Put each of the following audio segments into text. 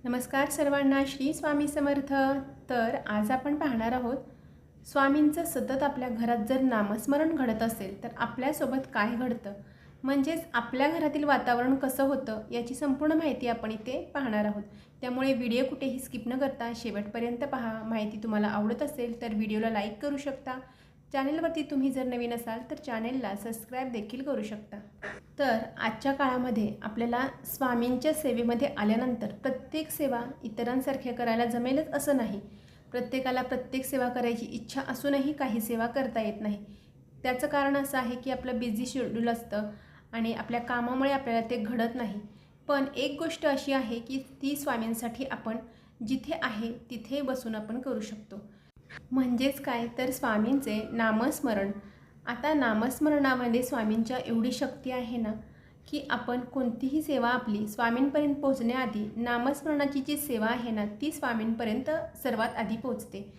नमस्कार सर्वांना, श्री स्वामी समर्थ. तर आज आपण पाहणार आहोत स्वामींचं सतत आपल्या घरात जर नामस्मरण घडत असेल तर आपल्यासोबत काय घडतं, म्हणजेच आपल्या घरातील वातावरण कसं होतं याची संपूर्ण माहिती आपण इथे पाहणार आहोत. त्यामुळे व्हिडिओ कुठेही स्किप न करता शेवटपर्यंत पहा. माहिती तुम्हाला आवडत असेल तर व्हिडिओला लाईक करू शकता. चॅनलवरती तुम्ही जर नवीन असाल तर चॅनेलला सबस्क्राईब देखील करू शकता. तर आजच्या काळामध्ये आपल्याला स्वामींच्या सेवेमध्ये आल्यानंतर प्रत्येक सेवा इतरांसारख्या करायला जमेलच असं नाही. प्रत्येकाला प्रत्येक सेवा करायची इच्छा असूनही काही सेवा करता येत नाही. त्याचं कारण असं आहे की आपलं बिझी शेड्यूल असतं आणि आपल्या कामामुळे आपल्याला ते घडत नाही. पण एक गोष्ट अशी आहे की ती स्वामींसाठी आपण जिथे आहे तिथे बसून आपण करू शकतो. म्हणजेच काय तर स्वामींचे नामस्मरण. आता नामस्मरणामध्ये स्वामींच्या एवढी शक्ती आहे ना की आपण कोणतीही सेवा आपली स्वामींपर्यंत पोहोचण्याआधी नामस्मरणाची जी सेवा आहे ना ती स्वामींपर्यंत सर्वात आधी पोहोचते.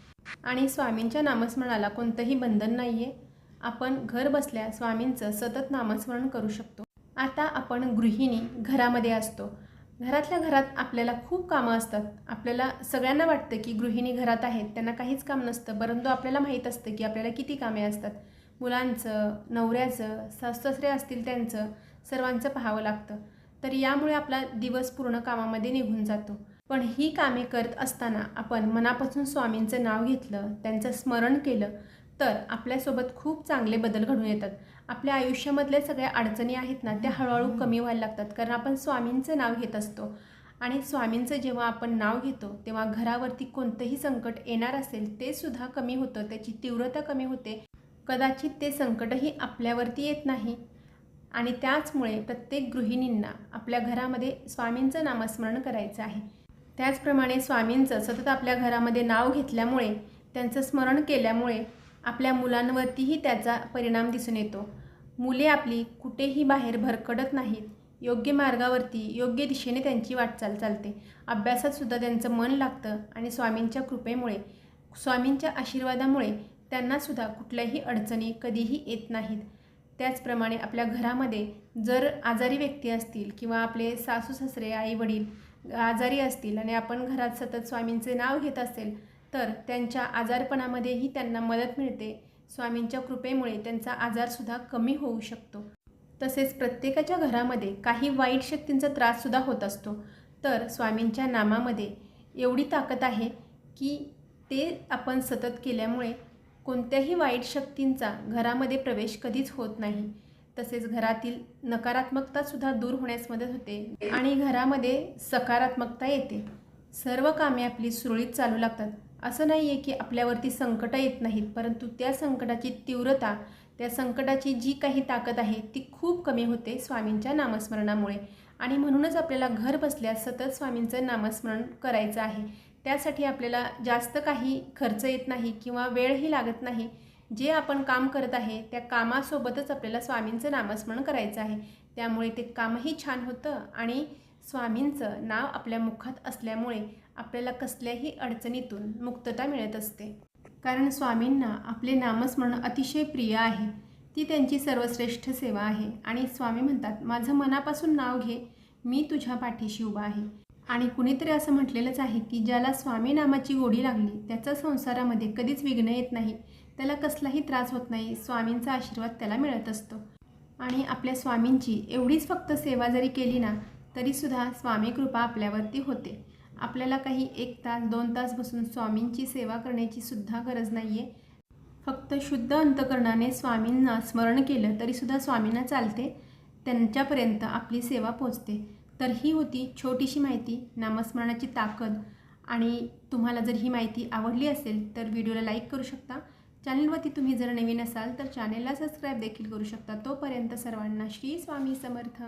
आणि स्वामींच्या नामस्मरणाला कोणतंही बंधन नाही आहे. आपण घर बसल्या स्वामींचं सतत नामस्मरण करू शकतो. आता आपण गृहिणी घरामध्ये असतो. घरातल्या घरात आपल्याला खूप कामं असतात. आपल्याला सगळ्यांना वाटतं की गृहिणी घरात आहेत त्यांना काहीच काम नसतं, परंतु आपल्याला माहीत असतं की आपल्याला किती कामे असतात. मुलांचं, नवऱ्याचं, सासू-सासरे असतील त्यांचं, सर्वांचं पाहावं लागतं. तर यामुळे आपला दिवस पूर्ण कामामध्ये निघून जातो. पण ही कामे करत असताना आपण मनापासून स्वामींचं नाव घेतलं, त्यांचं स्मरण केलं तर आपल्यासोबत खूप चांगले बदल घडून येतात. आपल्या आयुष्यामधल्या सगळ्या अडचणी आहेत ना त्या हळूहळू कमी व्हायला लागतात, कारण आपण स्वामींचं नाव घेत असतो. आणि स्वामींचं जेव्हा आपण नाव घेतो तेव्हा घरावरती कोणतंही संकट येणार असेल ते सुद्धा कमी होतं, त्याची तीव्रता कमी होते. कदाचित ते संकटही आपल्यावरती येत नाही. आणि त्याचमुळे प्रत्येक गृहिणींना आपल्या घरामध्ये स्वामींचं नामस्मरण करायचं आहे. त्याचप्रमाणे स्वामींचं सतत आपल्या घरामध्ये नाव घेतल्यामुळे, त्यांचं स्मरण केल्यामुळे आपल्या मुलांवरतीही त्याचा परिणाम दिसून येतो. मुले आपली कुठेही बाहेर भरकटत नाहीत. योग्य मार्गावरती योग्य दिशेने त्यांची वाटचाल चालते. अभ्यासातसुद्धा त्यांचं मन लागतं आणि स्वामींच्या कृपेमुळे, स्वामींच्या आशीर्वादामुळे त्यांनासुद्धा कुठल्याही अडचणी कधीही येत नाहीत. त्याचप्रमाणे आपल्या घरामध्ये जर आजारी व्यक्ती असतील किंवा आपले सासू-सासरे, आई-वडील आजारी असतील आणि आपण घरात सतत स्वामींचे नाव घेत असेल तर त्यांच्या आजारपणामध्येही त्यांना मदत मिळते. स्वामींच्या कृपेमुळे त्यांचा आजारसुद्धा कमी होऊ शकतो. तसेच प्रत्येकाच्या घरामध्ये काही वाईट शक्तींचा त्राससुद्धा होत असतो. तर स्वामींच्या नामामध्ये एवढी ताकद आहे की ते आपण सतत केल्यामुळे कोणत्याही वाईट शक्तींचा घरामध्ये प्रवेश कधीच होत नाही. तसेच घरातील नकारात्मकतासुद्धा दूर होण्यास मदत होते आणि घरामध्ये सकारात्मकता येते. सर्व कामे आपली सुरळीत चालू लागतात. असं नाही आहे की आपल्यावरती संकटं येत नाहीत, परंतु त्या संकटाची तीव्रता, त्या संकटाची जी काही ताकद आहे ती खूप कमी होते स्वामींच्या नामस्मरणामुळे. आणि म्हणूनच आपल्याला घर बसल्या सतत स्वामींचं नामस्मरण करायचं आहे. त्यासाठी आपल्याला जास्त काही खर्च येत नाही किंवा वेळही लागत नाही. जे आपण काम करत आहे त्या कामासोबतच आपल्याला स्वामींचं नामस्मरण करायचं आहे. त्यामुळे ते कामही छान होतं आणि स्वामींचं नाव आपल्या मुखात असल्यामुळे आपल्याला कसल्याही अडचणीतून मुक्तता मिळत असते. कारण स्वामींना आपले नामस्मरण अतिशय प्रिय आहे. ती त्यांची सर्वश्रेष्ठ सेवा आहे. आणि स्वामी म्हणतात, माझं मनापासून नाव घे, मी तुझ्या पाठीशी उभा आहे. आणि कुणीतरी असं म्हटलेलंच आहे की ज्याला स्वामी नामाची गोडी लागली त्याचा संसारामध्ये कधीच विघ्न येत नाही, त्याला कसलाही त्रास होत नाही. स्वामींचा आशीर्वाद त्याला मिळत असतो. आणि आपल्या स्वामींची एवढीच फक्त सेवा जरी केली ना तरीसुद्धा स्वामी कृपा आपल्यावरती होते. आपल्याला काही 1 तास 2 तास बसून स्वामींची सेवा करण्याची सुद्धा गरज नाही आहे. फक्त शुद्ध अंतकरणाने स्वामींना स्मरण केलं तरीसुद्धा स्वामींना चालते, त्यांच्यापर्यंत आपली सेवा पोचते. तर ही होती छोटीशी माहिती, नामस्मरणाची ताकद. आणि तुम्हाला जर ही माहिती आवडली असेल तर व्हिडिओला लाईक करू शकता. चॅनलवरती तुम्ही जर नवीन असाल तर चॅनलला सबस्क्राईब देखील करू शकता. तोपर्यंत सर्वांना श्री स्वामी समर्थ.